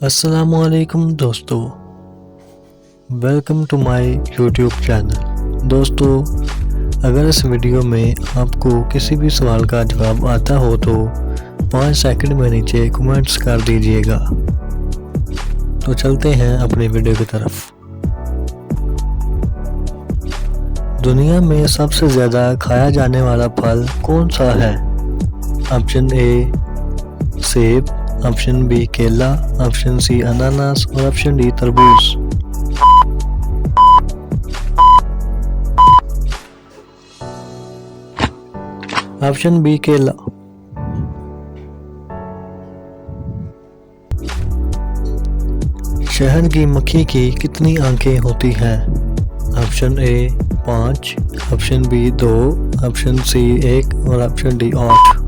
अस्सलामुअलैकुम दोस्तों, welcome to my YouTube channel. दोस्तों, अगर इस वीडियो में आपको किसी भी सवाल का जवाब आता हो तो 5 सेकंड में नीचे कमेंट्स कर दीजिएगा। तो चलते हैं अपनी वीडियो की तरफ। दुनिया में सबसे ज़्यादा खाया जाने वाला फल कौन सा है? ऑप्शन ए सेब, ऑप्शन बी केला, ऑप्शन सी अनानास और ऑप्शन डी तरबूज। ऑप्शन बी केला। शहद की मक्खी की कितनी आंखें होती हैं? Option A 5, option B 2, option C 1 और ऑप्शन डी 8।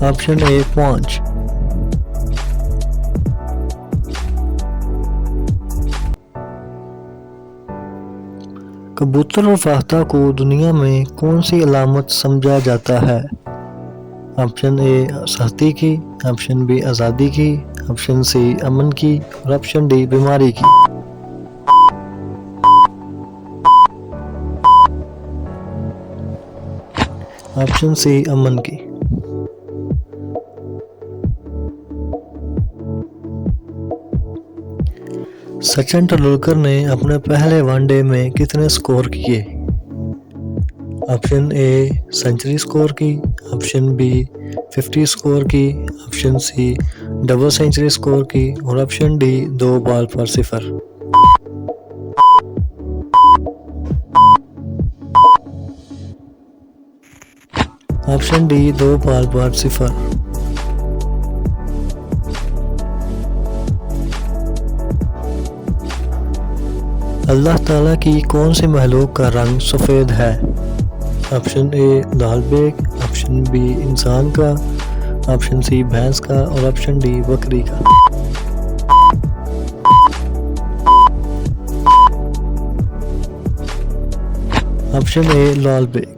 Option A 5। कबूतर और फाख्ता को दुनिया में कौन सी अलामत समझा जाता है? ऑप्शन ए सख्ती की, ऑप्शन बी आज़ादी की, ऑप्शन सी अमन की और ऑप्शन डी बीमारी की। ऑप्शन सी अमन की। सचिन तेंदुलकर ने अपने पहले वनडे में कितने स्कोर किए? ऑप्शन ए सेंचुरी स्कोर की, ऑप्शन बी 50 स्कोर की, option C double century score की और ऑप्शन डी 2 बॉल पर 0। ऑप्शन डी 2 बॉल पर 0। अल्लाह ताला की कौन सी महलूक का रंग सफ़ेद है? ऑप्शन ए लाल बेग, ऑप्शन बी इंसान का, ऑप्शन सी भैंस का और ऑप्शन डी बकरी का। ऑप्शन ए लाल बेग।